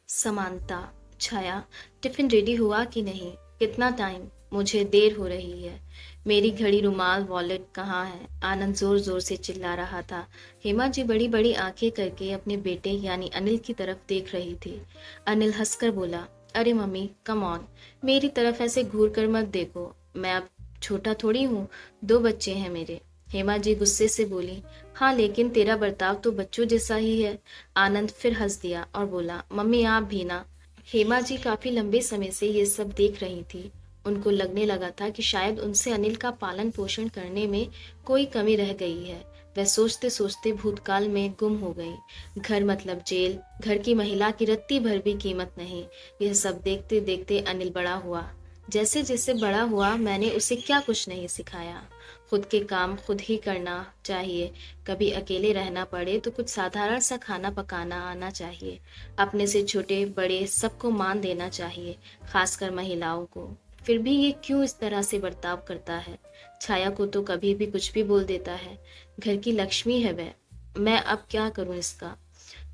समानता। छाया, tiffin ready हुआ कि नहीं? कितना टाइम? मुझे देर हो रही है। मेरी घड़ी, रुमाल, वॉलेट कहाँ है? आनंद जोर जोर से चिल्ला रहा था। हेमा जी बड़ी बड़ी आंखें करके अपने बेटे यानी अनिल की तरफ देख रही थी। अनिल हंसकर बोला, अरे मम्मी कम ऑन, मेरी तरफ ऐसे घूर कर मत देखो। मैं अब छोटा थोड़ी हूँ, दो बच्चे हैं मेरे। हेमा जी गुस्से से बोली, हाँ लेकिन तेरा बर्ताव तो बच्चों जैसा ही है। आनंद फिर हंस दिया और बोला, मम्मी आप भी ना। हेमा जी काफी लंबे समय से ये सब देख रही थी। उनको लगने लगा था कि शायद उनसे अनिल का पालन पोषण करने में कोई कमी रह गई है। वह सोचते सोचते भूतकाल में गुम हो गई। घर मतलब जेल, घर की महिला की रत्ती भर भी कीमत नहीं। यह सब देखते देखते अनिल बड़ा हुआ। जैसे जैसे बड़ा हुआ मैंने उसे क्या कुछ नहीं सिखाया। खुद के काम खुद ही करना चाहिए। कभी अकेले रहना पड़े तो कुछ साधारण सा खाना पकाना आना चाहिए। अपने से छोटे बड़े सबको मान देना चाहिए, खासकर महिलाओं को। फिर भी ये क्यों इस तरह से बर्ताव करता है? छाया को तो कभी भी कुछ भी बोल देता है। घर की लक्ष्मी है वह। मैं अब क्या करूं इसका?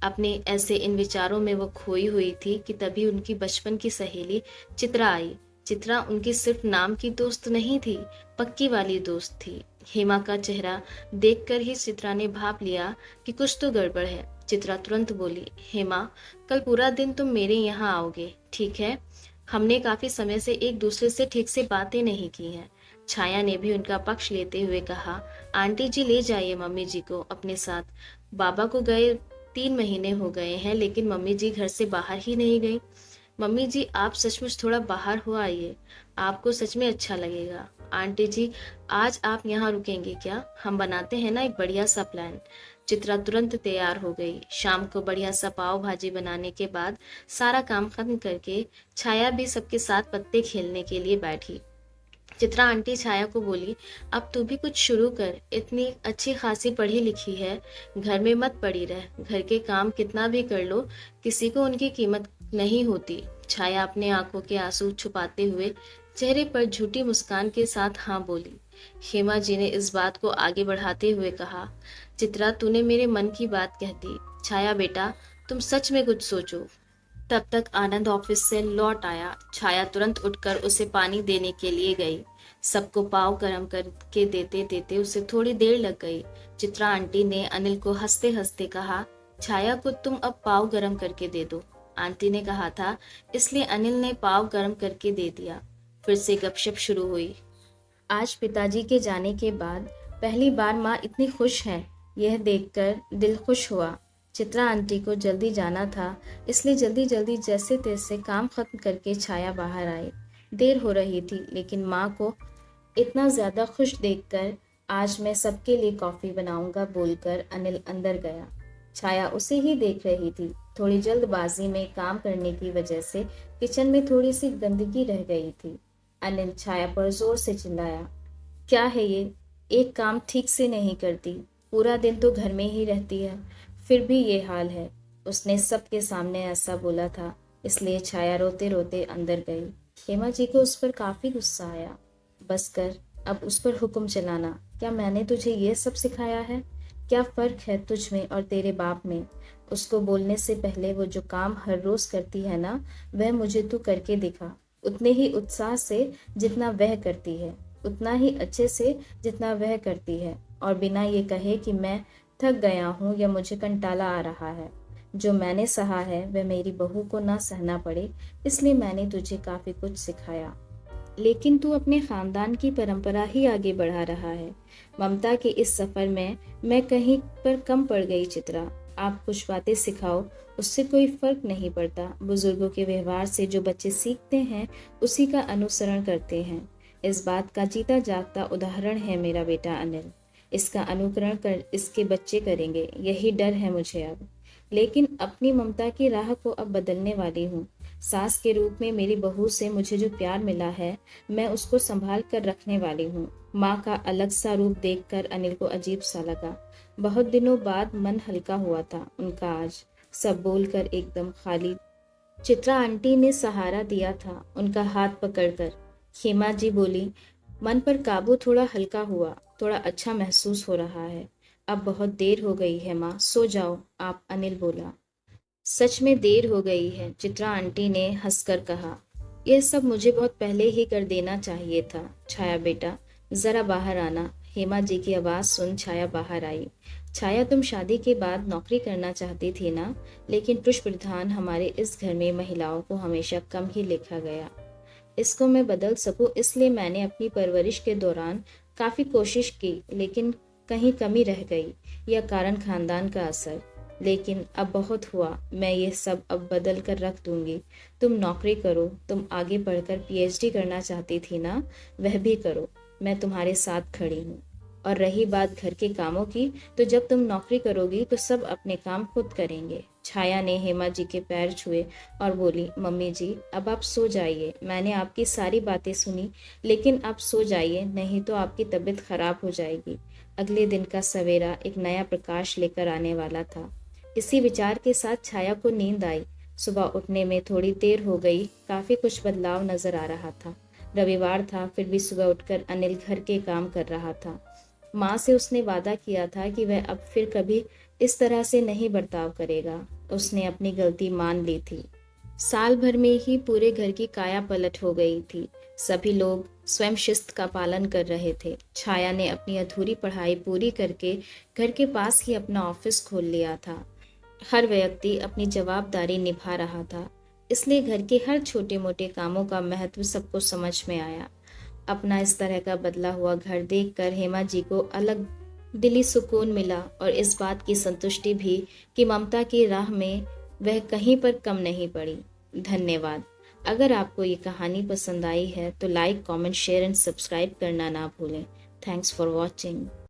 अपने ऐसे इन विचारों में वो खोई हुई थी कि तभी उनकी बचपन की सहेली चित्रा आई। चित्रा उनकी सिर्फ नाम की दोस्त नहीं थी, पक्की वाली दोस्त थी। हेमा का चेहरा देखकर ही चित्रा ने भाप लिया कि कुछ तो गड़बड़ है। चित्रा तुरंत बोली, हेमा कल पूरा दिन तुम मेरे यहाँ आओगे, ठीक है? हमने काफी समय से एक दूसरे से ठीक से बातें नहीं की हैं। छाया ने भी उनका पक्ष लेते हुए कहा, आंटी जी ले जाइए मम्मी जी को अपने साथ। बाबा को गए 3 महीने हो गए हैं लेकिन मम्मी जी घर से बाहर ही नहीं गई। मम्मी जी आप सचमुच थोड़ा बाहर हो आइए, आपको सच में अच्छा लगेगा। आंटी जी आज आप यहाँ रुकेंगे क्या? हम बनाते हैं ना एक बढ़िया सा प्लान। चित्रा तुरंत तैयार हो गई। शाम को बढ़िया सा पाव भाजी बनाने के बाद सारा काम खत्म करके छाया भी सबके साथ पत्ते खेलने के लिए बैठी। चित्रा आंटी छाया को बोली, अब तू भी कुछ शुरू कर, इतनी अच्छी खासी पढ़ी लिखी है, घर में मत पड़ी रह। घर के काम कितना भी कर लो, किसी को उनकी कीमत नहीं होती। छाया अपने आंखों के आंसू छुपाते हुए चेहरे पर झूठी मुस्कान के साथ हाँ बोली। हेमा जी ने इस बात को आगे बढ़ाते हुए कहा, चित्रा तूने मेरे मन की बात कह दी। छाया बेटा तुम सच में कुछ सोचो। तब तक आनंद ऑफिस से लौट आया। छाया तुरंत उठकर उसे पानी देने के लिए गई। सबको पाव गर्म करके देते देते उसे थोड़ी देर लग गई। चित्रा आंटी ने अनिल को हंसते हंसते कहा, छाया को तुम अब पाव गर्म करके दे दो। आंटी ने कहा था, इसलिए अनिल ने पाव गर्म करके दे दिया। फिर से गपशप शुरू हुई। आज पिताजी के जाने के बाद पहली बार माँ इतनी खुश है, यह देखकर दिल खुश हुआ। चित्रा आंटी को जल्दी जाना था, इसलिए जल्दी जल्दी जैसे तैसे काम खत्म करके छाया बाहर आई। देर हो रही थी लेकिन माँ को इतना ज्यादा खुश देखकर, आज मैं सबके लिए कॉफी बनाऊंगा बोलकर अनिल अंदर गया। छाया उसे ही देख रही थी। थोड़ी जल्दबाजी में काम करने की वजह से किचन में थोड़ी सी गंदगी रह गई थी। अनिल छाया पर जोर से चिल्लाया, क्या है ये? एक काम ठीक से नहीं करती, पूरा दिन तो घर में ही रहती है, फिर भी ये हाल है। उसने सबके सामने ऐसा बोला था, इसलिए छाया रोते रोते अंदर गई। हेमा जी को उस पर काफी गुस्सा आया। बस कर, अब उस पर हुक्म चलाना। क्या मैंने तुझे ये सब सिखाया है? क्या फर्क है तुझ में और तेरे बाप में? उसको बोलने से पहले वो जो काम हर रोज करती है ना, वह मुझे तू करके दिखा। उतने ही उत्साह से जितना वह करती है, उतना ही अच्छे से जितना वह करती है, और बिना ये कहे कि मैं थक गया हूँ या मुझे कंटाला आ रहा है। जो मैंने सहा है वह मेरी बहू को ना सहना पड़े, इसलिए मैंने तुझे काफी कुछ सिखाया। लेकिन तू अपने खानदान की परंपरा ही आगे बढ़ा रहा है। ममता के इस सफर में मैं कहीं पर कम पड़ गई चित्रा। आप कुछ बातें सिखाओ, उससे कोई फर्क नहीं पड़ता। बुजुर्गों के व्यवहार से जो बच्चे सीखते हैं उसी का अनुसरण करते हैं। इस बात का जीता जागता उदाहरण है मेरा बेटा अनिल। इसका अनुकरण कर इसके बच्चे करेंगे, यही डर है मुझे अब। लेकिन अपनी ममता की राह को अब बदलने वाली हूँ। सास के रूप में मेरी बहू से मुझे जो प्यार मिला है, मैं उसको संभाल कर रखने वाली हूँ। माँ का अलग सा रूप देखकर अनिल को अजीब सा लगा। बहुत दिनों बाद मन हल्का हुआ था उनका आज। सब बोलकर एकदम खाली। चित्रा आंटी ने सहारा दिया था उनका हाथ पकड़कर। हेमा जी बोली, मन पर काबू थोड़ा हल्का हुआ, थोड़ा अच्छा महसूस हो रहा है। अब बहुत देर हो गई है माँ, सो जाओ आप, अनिल बोला। सच में देर हो गई है, चित्रा आंटी ने हंसकर कहा। यह सब मुझे बहुत पहले ही कर देना चाहिए था। छाया बेटा, जरा बाहर आना। हेमा जी की आवाज सुन छाया बाहर आई। छाया, तुम शादी के बाद नौकरी करना चाहती थी ना? लेकिन पुरुष प्रधान हमारे इस घर में महिलाओं को हमेशा कम ही लिखा गया। इसको मैं बदल सकूं, इसलिए मैंने अपनी परवरिश के दौरान काफी कोशिश की, लेकिन कहीं कमी रह गई। यह कारण खानदान का असर। लेकिन अब बहुत हुआ, मैं ये सब अब बदल कर रख दूंगी। तुम नौकरी करो, तुम आगे पढ़कर पीएचडी करना चाहती थी ना, वह भी करो। मैं तुम्हारे साथ खड़ी हूँ। और रही बात घर के कामों की, तो जब तुम नौकरी करोगी तो सब अपने काम खुद करेंगे। छाया ने हेमा जी के पैर छुए और बोली, मम्मी जी अब आप सो जाइए। मैंने आपकी सारी बातें सुनी, लेकिन आप सो जाइए, नहीं तो आपकी तबीयत खराब हो जाएगी। अगले दिन का सवेरा एक नया प्रकाश लेकर आने वाला था। इसी विचार के साथ छाया को नींद आई। सुबह उठने में थोड़ी देर हो गई। काफी कुछ बदलाव नजर आ रहा था। रविवार था, फिर भी सुबह उठकर अनिल घर के काम कर रहा था। माँ से उसने वादा किया था कि वह अब फिर कभी इस तरह से नहीं बर्ताव करेगा। उसने अपनी गलती मान ली थी। साल भर में ही पूरे घर की काया पलट हो गई थी। सभी लोग स्वयं शिस्त का पालन कर रहे थे। छाया ने अपनी अधूरी पढ़ाई पूरी करके घर के पास ही अपना ऑफिस खोल लिया था। हर व्यक्ति अपनी जवाबदारी निभा रहा था, इसलिए घर के हर छोटे मोटे कामों का महत्व सबको समझ में आया। अपना इस तरह का बदला हुआ घर देखकर हेमा जी को अलग दिली सुकून मिला, और इस बात की संतुष्टि भी कि ममता की राह में वह कहीं पर कम नहीं पड़ी। धन्यवाद। अगर आपको ये कहानी पसंद आई है तो like, comment, share and subscribe करना ना भूलें। Thanks for watching.